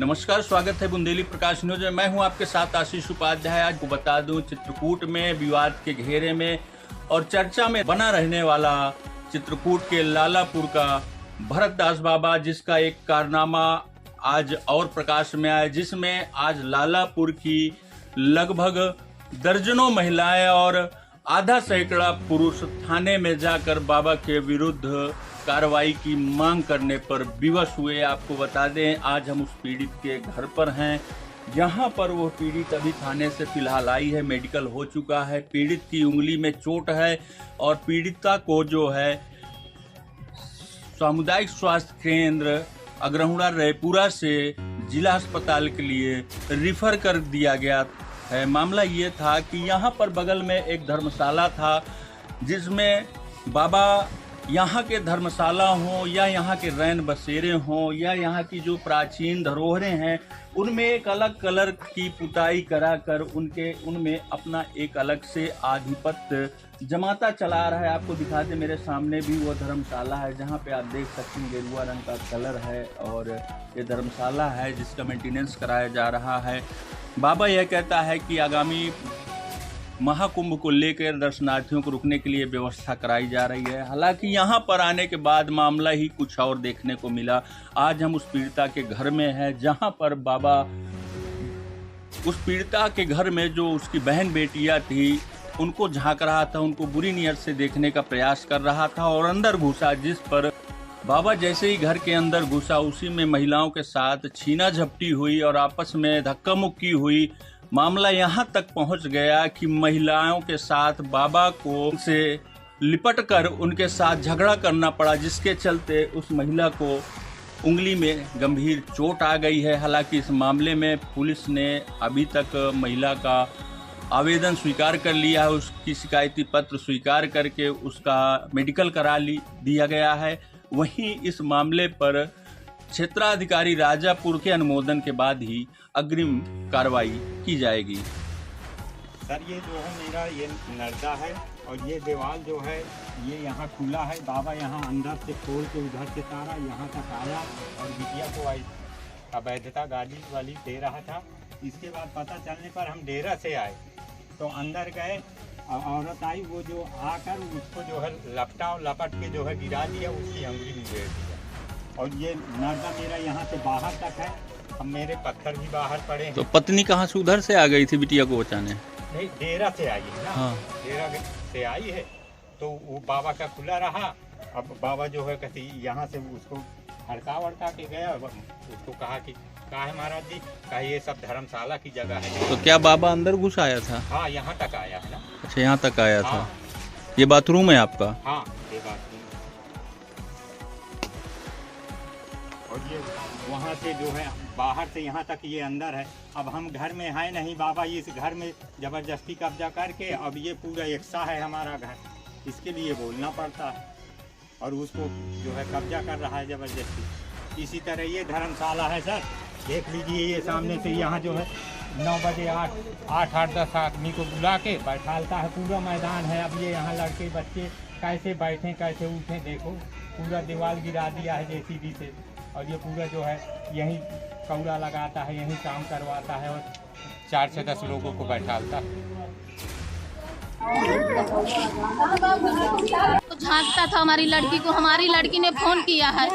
नमस्कार, स्वागत है बुंदेली प्रकाश न्यूज में। मैं हूं आपके साथ आशीष उपाध्याय। आज को बता दूं, चित्रकूट में विवाद के घेरे में और चर्चा में बना रहने वाला चित्रकूट के लालापुर का भरत दास बाबा, जिसका एक कारनामा आज और प्रकाश में आया, जिसमें आज लालापुर की लगभग दर्जनों महिलाएं और आधा सैकड़ा पुरुष थाने में जाकर बाबा के विरुद्ध कार्रवाई की मांग करने पर विवश हुए। आपको बता दें, आज हम उस पीड़ित के घर पर हैं, जहां पर वो पीड़ित अभी थाने से फिलहाल आई है, मेडिकल हो चुका है। पीड़ित की उंगली में चोट है और पीड़िता को जो है सामुदायिक स्वास्थ्य केंद्र अग्रहुड़ा रायपुरा से जिला अस्पताल के लिए रिफर कर दिया गया है। मामला ये था कि यहाँ पर बगल में एक धर्मशाला था, जिसमें बाबा यहाँ के धर्मशाला हो या यहाँ के रैन बसेरे हों या यहाँ की जो प्राचीन धरोहरें हैं, उनमें एक अलग कलर की पुताई कराकर उनमें अपना एक अलग से आधिपत्य जमाता चला रहा है। आपको दिखा दे, मेरे सामने भी वो धर्मशाला है, जहाँ पे आप देख सकते हैं गेरुआ रंग का कलर है और ये धर्मशाला है जिसका मेंटेनेंस कराया जा रहा है। बाबा यह कहता है कि आगामी महाकुंभ को लेकर दर्शनार्थियों को रुकने के लिए व्यवस्था कराई जा रही है। हालांकि यहां पर आने के बाद मामला ही कुछ और देखने को मिला। आज हम उस पीड़िता के घर में हैं, जहां पर बाबा उस पीड़िता के घर में जो उसकी बहन बेटियां थी, उनको झांक रहा था, उनको बुरी नीयत से देखने का प्रयास कर रहा था और अंदर घुसा। जिस पर बाबा जैसे ही घर के अंदर घुसा, उसी में महिलाओं के साथ छीना झपटी हुई और आपस में धक्का मुक्की हुई। मामला यहाँ तक पहुँच गया कि महिलाओं के साथ बाबा को से लिपट कर उनके साथ झगड़ा करना पड़ा, जिसके चलते उस महिला को उंगली में गंभीर चोट आ गई है। हालांकि इस मामले में पुलिस ने अभी तक महिला का आवेदन स्वीकार कर लिया है, उसकी शिकायती पत्र स्वीकार करके उसका मेडिकल करा दिया गया है। वहीं इस मामले पर क्षेत्राधिकारी राजापुर के अनुमोदन के बाद ही अग्रिम कार्रवाई की जाएगी। सर, ये जो है मेरा ये नर्दा है और ये दीवार जो है ये यहाँ खुला है। बाबा यहाँ अंदर से खोल के उधर से तारा यहाँ तक आया और बिटिया को अवैधता गाड़ी वाली दे रहा था। इसके बाद पता चलने पर हम डेरा से आए तो अंदर गए, औरत आई, वो जो आकर उसको जो है लपटा और लपट के जो है गिरा दिया, उसकी अंगुली में गिर दिया। और ये नर्दा मेरा यहाँ से बाहर तक है, अब मेरे पत्थर भी बाहर पड़े हैं। तो पत्नी कहाँ से उधर से आ गई थी बिटिया को बचाने? नहीं, डेरा से आई है ना। हाँ। डेरा से आई है तो वो बाबा का खुला रहा। अब बाबा जो है कहती यहाँ से उसको हड़का वड़का के गया, उसको कहा कि कहा है महाराज जी, कहा ये सब धर्मशाला की जगह है। तो क्या बाबा अंदर घुस आया था? हाँ, यहाँ तक आया है ना। अच्छा, यहाँ तक आया हाँ। था। ये बाथरूम है आपका? हाँ, ये बाथरूम। और ये वहाँ से जो है बाहर से यहाँ तक ये अंदर है। अब हम घर में है नहीं, बाबा इस घर में जबरदस्ती कब्जा करके अब ये पूरा एक्सा है हमारा घर, इसके लिए बोलना पड़ता है और उसको जो है कब्जा कर रहा है जबरदस्ती। इसी तरह ये धर्मशाला है सर, देख लीजिए, ये सामने से यहाँ जो है 9 बजे 8-10 आदमी को बुला के बैठालता है, पूरा मैदान है। अब ये यहाँ लड़के बच्चे कैसे बैठें कैसे उठें, देखो पूरा दीवार गिरा दिया है जेसीबी से। और ये पूरा जो है यहीं कौड़ा लगाता है, यहीं काम करवाता है और 4 से 10 लोगों को बैठालता है। झांकता था हमारी लड़की को। हमारी लड़की ने फोन किया है,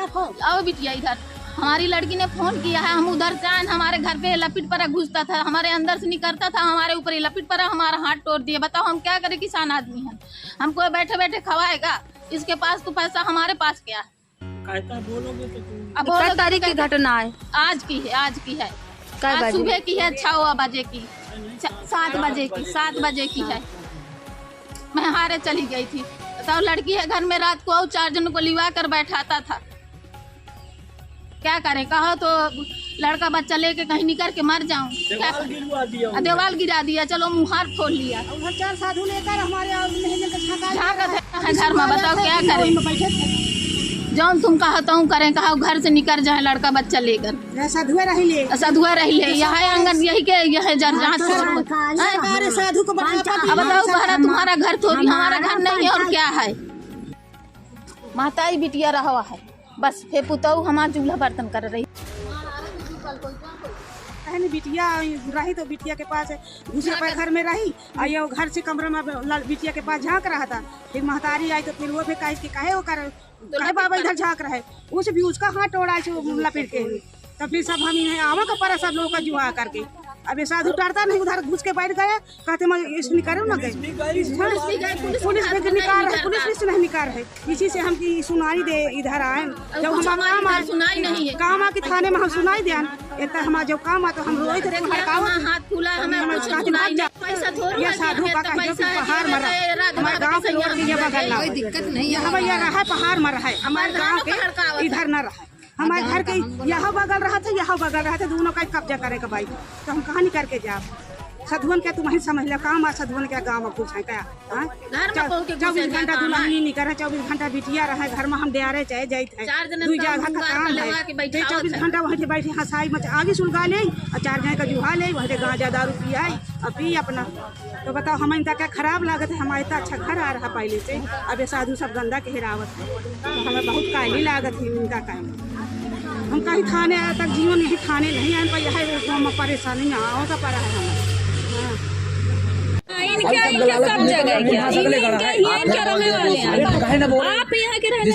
आओ बिटिया इधर, हमारी लड़की ने फोन किया है, हम उधर से आए, हमारे घर पे लपिट पर घुसता था, हमारे अंदर से निकलता था, हमारे ऊपर लपिट पर हमारा हाथ तोड़ दिया। बताओ हम क्या करें, किसान आदमी हैं, हमको बैठे बैठे खवाएगा? इसके पास तो पैसा, हमारे पास क्या है? बोलोगे तो अब किस तारीख की घटना है? आज की है, आज सुबह की है, 6 बजे की, 7 बजे की है। मैं हारे चली गई थी। बताओ, लड़की है घर में, रात को और 4 जनों को लिवा कर बैठाता था। क्या करें? कहो तो लड़का बच्चा लेके कहीं निकल के मर जाऊं, क्या करें? देवाल गिरा दिया, चलो मुहार खोल लिया। 4 साधु लेकर हमारे झांकत है घर में। बताओ क्या करें? जौन तुम कहता हूँ करें, कहा घर से निकल जाए लड़का बच्चा लेकर, साधुआ रही ले यहाँ आंगन यही के यह जहाँ साधु को अब बताओ, तुम्हारा घर थोड़ी, हमारा घर नहीं है और क्या है? महताई बिटिया रहा है बस, फिर पुतहू हमारा चूल्हा बर्तन कर रही। है नहीं, बिटिया रही तो बिटिया के पास घुसे पर घर में रही और ये घर से कमरे में बिटिया के पास झाँक रहा था। फिर महतारी आई तो फिर वो भी कहे वो कहे बाबा इधर झाँक रहा है, उस भी उसका हाथ तोड़ा लपेट के। तो फिर सब हम यहाँ आवा का पड़ा सब लोगों का जुआ करके। अब ये साधु डरता नहीं, उधर घुस के बैठ गए, कहते मैं इसमें करो ना गए, पुलिस भी निकाल है, पुलिस भी नहीं निकाल है। इसी से हम की सुनाई दे इधर आए, जब हम काम आ के थाने में हम सुनाई दे इतना हमारा जब काम आ तो हम रोए थे, ये साधु का पहाड़ मरा हमारे गाँव के लोग ये बगल दिक्कत नहीं है, हम यहाँ रहा पहाड़ मरा है, हमारे गाँव के इधर न रहा, हमारे घर के यहाँ बगल रहा था, यहाँ बगल रहा था, दोनों का कब्जा करेगा भाई। तो हम कहाँ निकल के जाओ? सधुवन क्या तुम्हें समझ लो काम, सधुवन क्या गाँव में कुछ है क्या? 24 घंटा दुल्हनी नहीं करे, 24 घंटा बिटिया रहे घर में, हम डेरे चाहे जाते हैं, दू जगह का काम है, 24 घंटा वहाँ से बैठे हंसाई मच आगे सुलगा ले और 4 जने का जुहा ले, वहाँ से गांजा दारू पिया और पी अपना। तो बताओ हमें इनका क्या खराब लागत है? हमारे इतना अच्छा घर आ रहा पहले से, अब ये साधु सब गंदा के हिरावत है, तो हमें बहुत कायली लागत है इनका काम। हम कहीं थाने तक जीवन यही थाने नहीं आए पर यह परेशानी आओ का पड़ा है हमें। इनके सब जगह क्या इनके रहने वाले हैं, आप यहाँ के रहने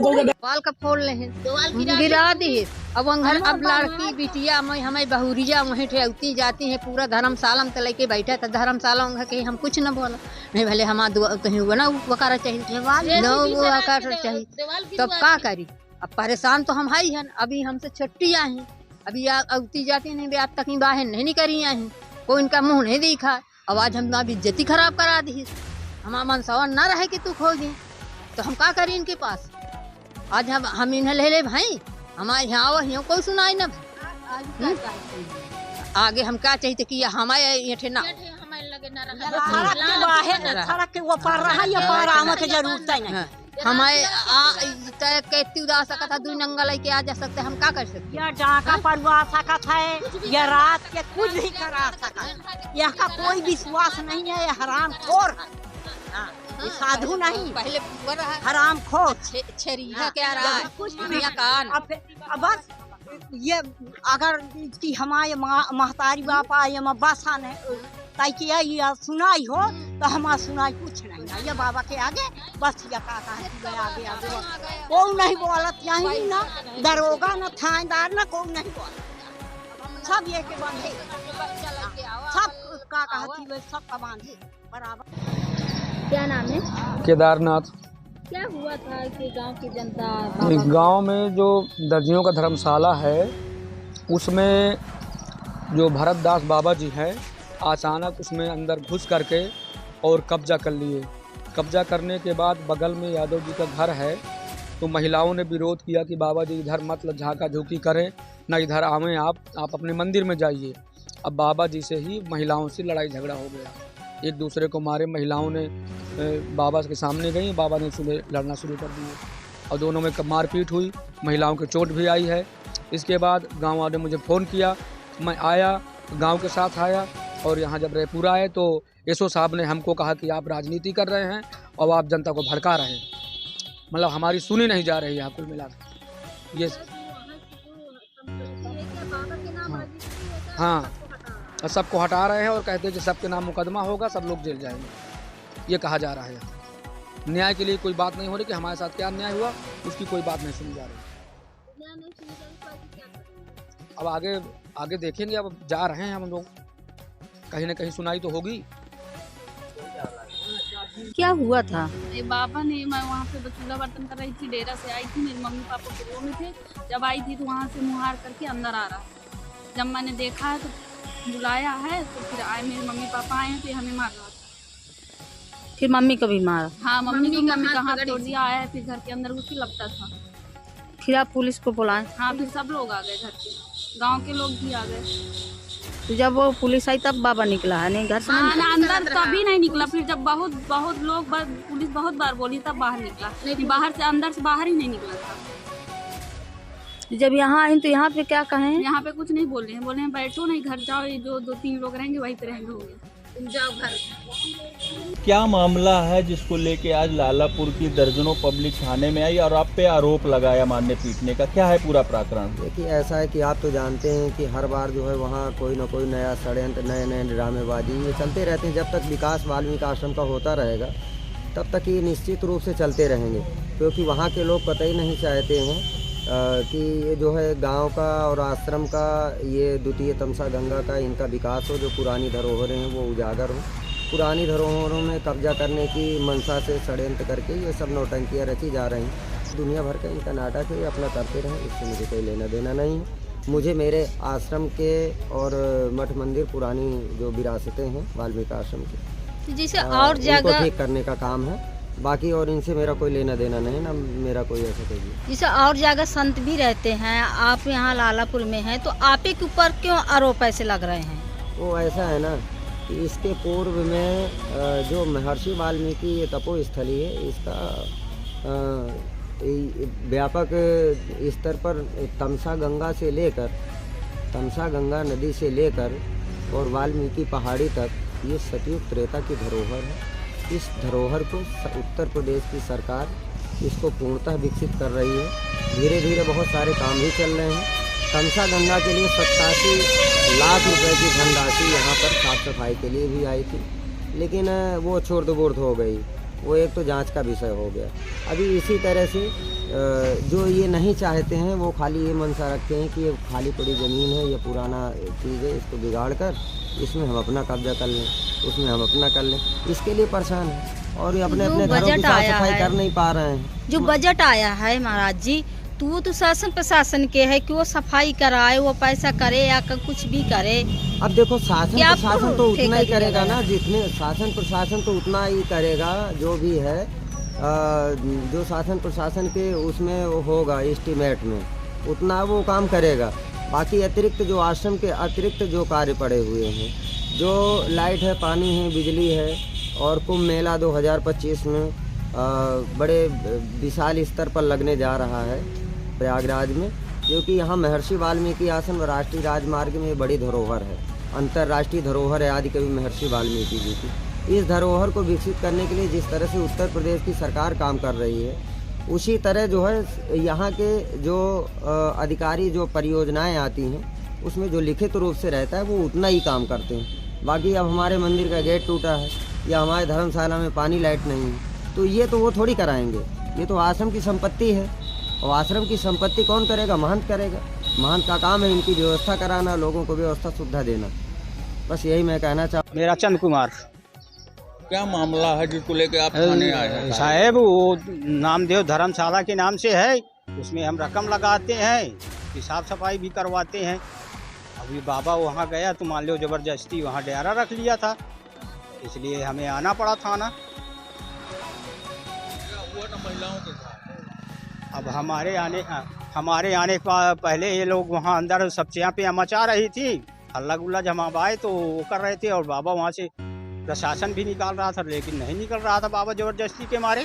वाले पाल का फोड़ ले गिरा दी। अब घर अब लड़की बिटिया मैं हमें बहुरिया वहीं ठेवती जाती है, पूरा धर्मशाला में लेके बैठे था, धर्मशाला में कहीं हम कुछ न बोला नहीं, भले हमारा कहीं वो ना वकार चाहिए चाहिए, तब का करी? अब परेशान तो हम ही हैं, अभी हमसे छुट्टी आई, अभी अवती जाती नहीं, आज तक बाहर नहीं करी आई, कोई इनका मुंह नहीं दिखा। अब आज हम अभी इज्जती खराब करा दी, हमारा मनसावा न रहे कि तू खो दी, तो हम का करी इनके पास? आज हम इन्हें ले भाई, हमारे यहाँ यहाँ कोई सुनाई न। आगे हम क्या चाहिए कि हमारे ये ना सड़क के वो पार रहा ये पार आने की जरूरत नहीं, हमारे कहती उदा सकता, 2 नंगा लेके आ जा सकते, हम क्या कर सकते? यह डाका पड़वा सकत है, यह रात के कुछ भी करा सकत, यह का कोई विश्वास नहीं है, यह हराम खोर साधु नहीं, पहले हराम खोर छेरिया क्या रहा है कुछ कान। अब बस ये अगर कि हमारे महतारी बापा ये बसा ने ताकि ये सुनाई हो तो हमारा सुनाई कुछ नहीं है, ये बाबा के आगे बस ये काका है आगे आगे कोई नहीं बोलत, यही ना दरोगा ना थानेदार ना कोई नहीं बोलत, सब ये के बांधे सब काका हथी सब का बांधे बराबर। क्या नाम है? केदारनाथ। क्या हुआ था कि गांव की जनता गांव में जो दर्जियों का धर्मशाला है उसमें जो भरत दास बाबा जी हैं अचानक उसमें अंदर घुस करके और कब्जा कर लिए। कब्जा करने के बाद बगल में यादव जी का घर है, तो महिलाओं ने विरोध किया कि बाबा जी इधर मत झाँका झूकी करें, ना इधर आवें, आप अपने मंदिर में जाइए। अब बाबा जी से ही महिलाओं से लड़ाई झगड़ा हो गया, एक दूसरे को मारे, महिलाओं ने बाबा के सामने गई, बाबा ने सुबह लड़ना शुरू कर दिए और दोनों में मारपीट हुई, महिलाओं के चोट भी आई है। इसके बाद गांव वाले मुझे फ़ोन किया, मैं आया, गांव के साथ आया और यहाँ जब रेपुरा आए तो एसओ साहब ने हमको कहा कि आप राजनीति कर रहे हैं और आप जनता को भड़का रहे हैं, मतलब हमारी सुनी नहीं जा रही है कुल मिलाकर ये। हाँ, सबको हटा रहे हैं और कहते हैं कि सबके नाम मुकदमा होगा, सब लोग जेल जाएंगे, ये कहा जा रहा है। न्याय के लिए कोई बात नहीं हो रही कि हमारे साथ क्या अन्याय हुआ, उसकी कोई बात नहीं सुनी जा रही। अब आगे देखेंगे, अब जा रहे हैं हम लोग, कहीं ना कहीं सुनाई तो होगी। क्या हुआ था? ये बाबा ने, मैं वहाँ पे चूल्हा बर्तन कर रही थी, डेरा से आई थी, मेरे मम्मी पापा के रूम में थे, जब आई थी तो वहाँ से मुहार करके अंदर आ रहा, जब मैंने देखा है तो बुलाया है तो फिर आए, मेरे मम्मी पापा आए हैं तो हमें मार रहा था। फिर मम्मी को भी मारा? हाँ, मम्मी कहाँ तोड़ दिया, आया फिर घर के अंदर उसकी लगता था। फिर आप पुलिस को बुलाए? हाँ, फिर सब लोग आ गए, घर के गांव के लोग भी आ गए। तो जब वो पुलिस आई तब बाबा निकला है? नहीं घर से अंदर तभी नहीं निकला, फिर जब बहुत लोग पुलिस बहुत बार बोली तब बाहर निकला, लेकिन बाहर से अंदर से बाहर ही नहीं निकला था। जब यहाँ आई तो यहाँ पे क्या कहें? यहाँ पे कुछ नहीं बोल रहे हैं, बोले हैं बैठो नहीं घर जाओ, ये जो 2-3 लोग रहेंगे वहीं पे रहेंगे, हो गया तुम जाओ घर। क्या मामला है जिसको लेके आज लालापुर की दर्जनों पब्लिक थाने में आई और आप पे आरोप लगाया मारने पीटने का? क्या है पूरा प्रकरण? देखिए, ऐसा है कि आप तो जानते हैं कि हर बार जो है वहाँ कोई ना कोई नया षड्यंत्र, नए नए ड्रामेबाजी ये चलते रहते हैं। जब तक विकास वाल्मीकि आश्रम का होता रहेगा तब तक ये निश्चित रूप से चलते रहेंगे, क्योंकि वहाँ के लोग कतई नहीं चाहते हैं कि ये जो है गांव का और आश्रम का, ये द्वितीय तमसा गंगा का इनका विकास हो, जो पुरानी धरोहरें हैं वो उजागर हो। पुरानी धरोहरों में कब्जा करने की मंशा से षड्यंत्र करके ये सब नौटंकियाँ रची जा रही हैं। दुनिया भर का इनका नाटक है, अपना करते रहें, इससे मुझे कोई लेना देना नहीं है। मुझे मेरे आश्रम के और मठ मंदिर पुरानी जो विरासतें हैं वाल्मीकि आश्रम की, जैसे और जगह ठीक करने का काम है। बाकी और इनसे मेरा कोई लेना देना नहीं, ना मेरा कोई ऐसा कोई भी। जैसे और जगह संत भी रहते हैं, आप यहाँ लालापुर में हैं, तो आप ही के ऊपर क्यों आरोप ऐसे लग रहे हैं? वो ऐसा है ना कि इसके पूर्व में जो महर्षि वाल्मीकि ये तपोस्थली है, इसका व्यापक स्तर पर तमसा गंगा से लेकर, तमसा गंगा नदी से लेकर और वाल्मीकि पहाड़ी तक ये सतयुग त्रेता की धरोहर है। इस धरोहर को उत्तर प्रदेश की सरकार इसको पूर्णतः विकसित कर रही है। धीरे धीरे बहुत सारे काम भी चल रहे हैं। तमसा गंगा के लिए 87 लाख रुपए की धनराशि यहाँ पर साफ सफाई के लिए भी आई थी, लेकिन वो छोड़ हो गई। वो एक तो जांच का विषय हो गया। अभी इसी तरह से जो ये नहीं चाहते हैं वो खाली ये मनसा रखते हैं कि ये खाली पड़ी ज़मीन है, ये पुराना चीज़ है, इसको बिगाड़ कर इसमें हम अपना कब्जा कर लें, उसमें हम अपना कर लें, इसके लिए परेशान है और ये अपने अपने घरों की साफ सफाई कर नहीं पा रहे हैं। जो बजट आया है महाराज जी, तो वो तो शासन प्रशासन के है कि वो सफाई कराए, वो पैसा करे या कुछ भी करे। अब देखो, शासन प्रशासन तो उतना ही करेगा ना, जितने शासन प्रशासन तो उतना ही करेगा जो भी है, जो शासन प्रशासन के उसमें होगा एस्टीमेट में उतना वो काम करेगा। बाकी अतिरिक्त जो आश्रम के अतिरिक्त जो कार्य पड़े हुए हैं, जो लाइट है, पानी है, बिजली है, और कुंभ मेला 2025 में बड़े विशाल स्तर पर लगने जा रहा है प्रयागराज में, क्योंकि यहाँ महर्षि वाल्मीकि आश्रम राष्ट्रीय राजमार्ग में बड़ी धरोहर है, अंतर्राष्ट्रीय धरोहर है आदिकवि महर्षि वाल्मीकि जी की। इस धरोहर को विकसित करने के लिए जिस तरह से उत्तर प्रदेश की सरकार काम कर रही है, उसी तरह जो है यहाँ के जो अधिकारी जो परियोजनाएं आती हैं उसमें जो लिखित रूप से रहता है वो उतना ही काम करते हैं। बाकी अब हमारे मंदिर का गेट टूटा है या हमारे धर्मशाला में पानी लाइट नहीं है, तो ये तो वो थोड़ी कराएंगे, ये तो आश्रम की संपत्ति है और आश्रम की संपत्ति कौन करेगा? महंत करेगा। महंत का काम है इनकी व्यवस्था कराना, लोगों को व्यवस्था सुविधा देना। बस यही मैं कहना चाहूँ। मेरा चंद कुमार। क्या मामला है जिसको लेके आप थाने आए हैं? साहब, वो नामदेव धर्मशाला के नाम से है, उसमें हम रकम लगाते हैं, कि साफ सफाई भी करवाते हैं। अभी बाबा वहाँ गया तो मान लो जबरदस्ती वहाँ डेरा रख लिया था, इसलिए हमें आना पड़ा थाना। अब हमारे आने पहले ये लोग वहाँ अंदर सब्जियाँ पे मचा रही थी, हल्ला गुल्ला जब हम आए तो वो कर रहे थे, और बाबा वहाँ से प्रशासन भी निकाल रहा था, लेकिन नहीं निकल रहा था बाबा जबरदस्ती के मारे।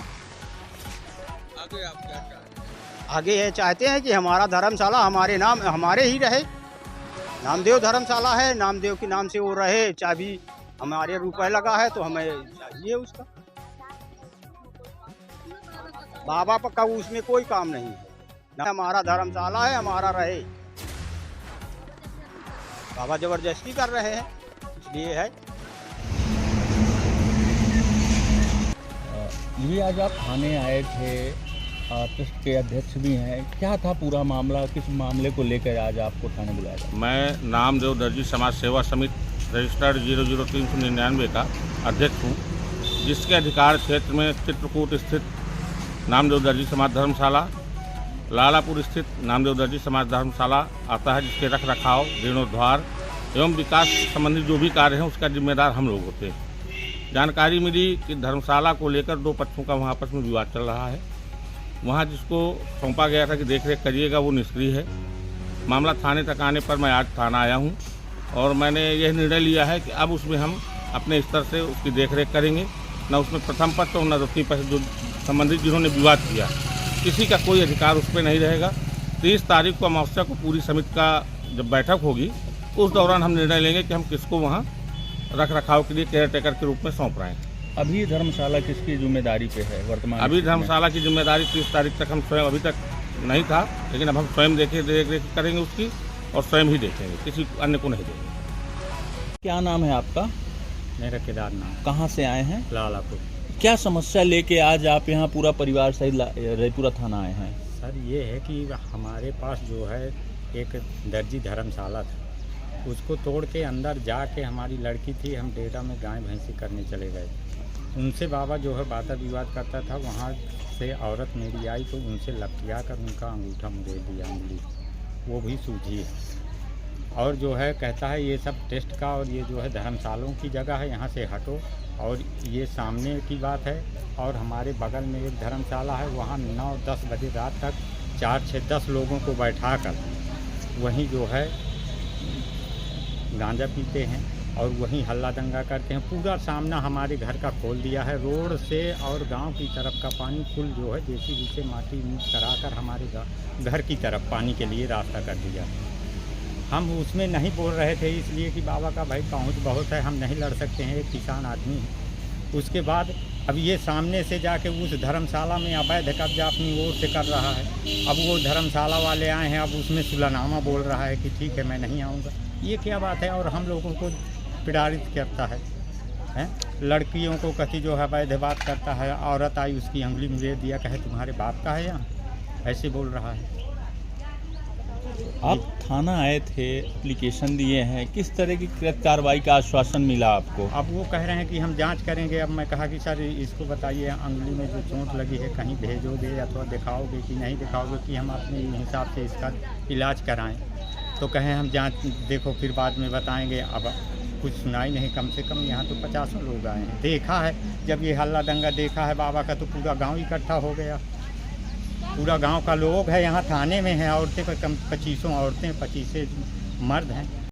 आगे आप क्या चाहते हैं? आगे ये चाहते हैं कि हमारा धर्मशाला हमारे नाम हमारे ही रहे, नामदेव धर्मशाला है, नामदेव के नाम से वो रहे, चाबी हमारे रुपए लगा है तो हमें चाहिए उसका। बाबा का उसमें कोई काम नहीं है, ना हमारा धर्मशाला है, हमारा रहे। बाबा जबरदस्ती कर रहे हैं, इसलिए है। ये आज आप थाने आए थे, ट्रस्ट के अध्यक्ष भी हैं, क्या था पूरा मामला? किस मामले को लेकर आज आपको थाने बुलाया गया? मैं नामदेव दर्जी समाज सेवा समिति रजिस्टर्ड 00399 का अध्यक्ष हूँ, जिसके अधिकार क्षेत्र में चित्रकूट स्थित नामदेव दर्जी समाज धर्मशाला, लालापुर स्थित नामदेव दर्जी समाज धर्मशाला आता है, जिसके रख रखाव, जीर्णोद्धार एवं विकास संबंधी जो भी कार्य हैं उसका जिम्मेदार हम लोग होते हैं। जानकारी मिली कि धर्मशाला को लेकर दो पक्षों का वहाँ आपस में विवाद चल रहा है। वहाँ जिसको सौंपा गया था कि देख रेख करिएगा वो निष्क्रिय है। मामला थाने तक आने पर मैं आज थाना आया हूँ और मैंने यह निर्णय लिया है कि अब उसमें हम अपने स्तर से उसकी देख रेख करेंगे। न उसमें प्रथम पक्ष और न द्वितीय पक्ष जो संबंधित जिन्होंने विवाद किया, किसी का कोई अधिकार उस पर नहीं रहेगा। 30 तारीख को अमावस्या को पूरी समिति का जब बैठक होगी उस दौरान हम निर्णय लेंगे कि हम किसको वहाँ रख रखाव के लिए केयर टेकर के रूप में सौंप रहे हैं। अभी धर्मशाला किसकी जिम्मेदारी पे है वर्तमान? अभी स्थिति में? धर्मशाला की जिम्मेदारी 30 तारीख तक हम स्वयं, अभी तक नहीं था, लेकिन अब हम स्वयं देख रेख करेंगे उसकी और स्वयं ही देखेंगे, किसी अन्य को नहीं देंगे। क्या नाम है आपका? मेरा केदारनाथ। कहाँ से आए हैं? लालापुर। क्या समस्या लेके आज आप यहाँ पूरा परिवार सहित रैपुरा थाना आए हैं? सर ये है कि हमारे पास जो है एक दर्जी धर्मशाला था, उसको तोड़ के अंदर जाके हमारी लड़की थी, हम डेरा में गाय भैंसी करने चले गए। उनसे बाबा जो है वाद विवाद करता था, वहाँ से औरत मेरी आई तो उनसे लपटिया कर उनका अंगूठा मुड़े दिया, उंगली वो भी सूझी है। और जो है कहता है ये सब टेस्ट का और ये जो है धर्मशालों की जगह है, यहाँ से हटो। और ये सामने की बात है। और हमारे बगल में एक धर्मशाला है, वहाँ 9-10 बजे रात तक 4-6-10 लोगों को बैठा कर वहीं जो है गांजा पीते हैं और वहीं हल्ला दंगा करते हैं। पूरा सामना हमारे घर का खोल दिया है, रोड से और गांव की तरफ का पानी फुल जो है जेसीबी से माटी नीच कराकर हमारे घर की तरफ पानी के लिए रास्ता कर दिया। हम उसमें नहीं बोल रहे थे इसलिए कि बाबा का भाई पहुंच बहुत है, हम नहीं लड़ सकते हैं, एक किसान आदमी है। उसके बाद अब ये सामने से जाके उस धर्मशाला में अवैध कब्जा अपनी ओर से कर रहा है। अब वो धर्मशाला वाले आए हैं, अब उसमें सुलहनामा बोल रहा है कि ठीक है मैं नहीं आऊँगा। ये क्या बात है? और हम लोगों को प्रताड़ित करता है, हैं? लड़कियों को कति जो है अवैध बात करता है। औरत आई उसकी अंगुली मुझे दिया, कहे तुम्हारे बाप का है यहाँ, ऐसे बोल रहा है। आप थाना आए थे, एप्लीकेशन दिए हैं, किस तरह की कार्रवाई का आश्वासन मिला आपको? अब वो कह रहे हैं कि हम जांच करेंगे। अब मैं कहा कि सर इसको बताइए अंगुली में जो चोट लगी है कहीं भेजोगे अथवा दिखाओगे कि नहीं दिखाओगे कि हम अपने हिसाब से इसका इलाज कराएं। तो कहें हम जांच देखो फिर बाद में बताएंगे। अब कुछ सुनाई नहीं। कम से कम यहाँ तो 50 लोग आए हैं। देखा है जब ये हल्ला दंगा देखा है बाबा का तो पूरा गाँव इकट्ठा हो गया। पूरा गांव का लोग है यहाँ थाने में है। औरतें कम 25 औरतें 25 मर्द हैं।